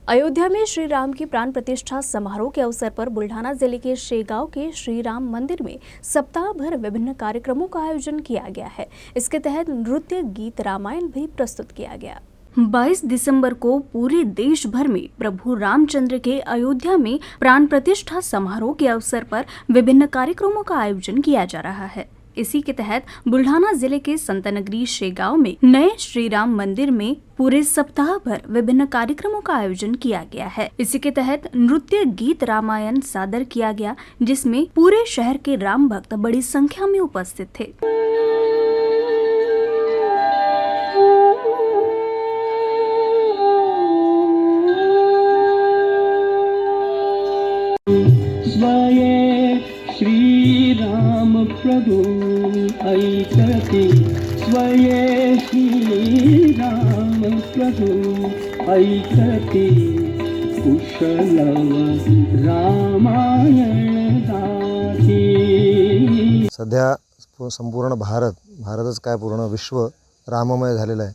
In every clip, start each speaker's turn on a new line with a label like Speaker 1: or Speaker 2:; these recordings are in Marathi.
Speaker 1: अयोध्या में श्री राम की प्राण प्रतिष्ठा समारोह के अवसर पर बुल्ढाना जिले के शेगांव के श्री राम मंदिर में सप्ताह भर विभिन्न कार्यक्रमों का आयोजन किया गया है। इसके तहत नृत्य, गीत, रामायण भी प्रस्तुत किया गया। 22 दिसंबर को पूरे देश भर में प्रभु रामचंद्र के अयोध्या में प्राण प्रतिष्ठा समारोह के अवसर पर विभिन्न कार्यक्रमों का आयोजन किया जा रहा है। इसी के तहत बुल्ढाना जिले के संतनगरी शेगांव में नए श्री राम मंदिर में पूरे सप्ताह भर विभिन्न कार्यक्रमों का आयोजन किया गया है। इसी के तहत नृत्य, गीत, रामायण सादर किया गया, जिसमें पूरे शहर के राम भक्त बड़ी संख्या में उपस्थित थे।
Speaker 2: श्री राम प्रभु ऐकते स्वये श्री राम प्रभु ऐकते कुशलव रामायण गाती।
Speaker 3: सध्या संपूर्ण भारतच काय पूर्ण विश्व राममय झालेलं आहे,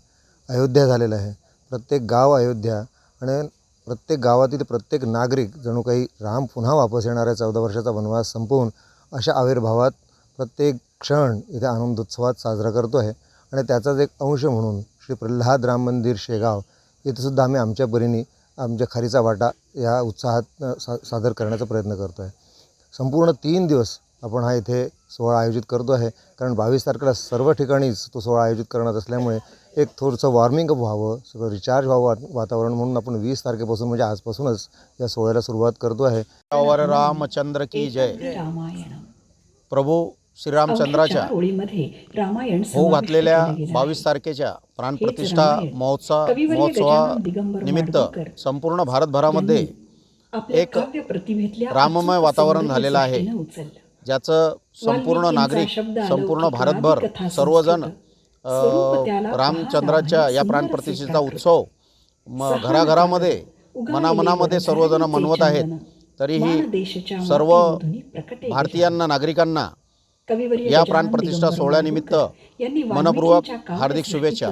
Speaker 3: अयोध्या झालेलं आहे। प्रत्येक गाव अयोध्या आणि प्रत्येक गावातील प्रत्येक नागरिक जणू काही राम पुन्हा वापस येणाऱ्या 14 वर्षाचा वनवास संपवून अशा आविर्भावात प्रत्येक क्षण इथे आनंदोत्सवात साजरा करतो आहे। आणि त्याचाच एक अंश म्हणून श्री प्रल्हाद राम मंदिर शेगाव इथे सुद्धा आम्ही आमच्या परीने आमच्या खारीचा वाटा या उत्साहात सादर करण्याचा प्रयत्न करतो आहे। संपूर्ण 3 दिवस आपण हा इथे सोहळा आयोजित करतो आहे, कारण 22 तारखेला सर्व ठिकाणीच तो सोहळा आयोजित करण्यात असल्यामुळे एक थोडंसं वॉर्मिंग अप व्हावं, सगळं रिचार्ज व्हावं वातावरण म्हणून आपण 20 तारखेपासून म्हणजे आजपासूनच या सोहळ्याला सुरुवात करतो आहे।
Speaker 4: और रामचंद्र की जय। प्रभू श्रीरामचंद्राच्या होऊ घातलेल्या 22 तारखेच्या प्राणप्रतिष्ठा महोत्सवानिमित्त संपूर्ण भारतभरामध्ये एक राममय वातावरण झालेलं आहे, ज्याचं संपूर्ण नागरिक, संपूर्ण भारतभर सर्वजण रामचंद्राच्या या प्राणप्रतिष्ठेचा उत्सव घराघरामध्ये मनामनामध्ये सर्वजण मनवत आहेत। तरीही सर्व भारतीयांना, नागरिकांना या प्राणप्रतिष्ठा सोहळ्यानिमित्त मनपूर्वक हार्दिक शुभेच्छा।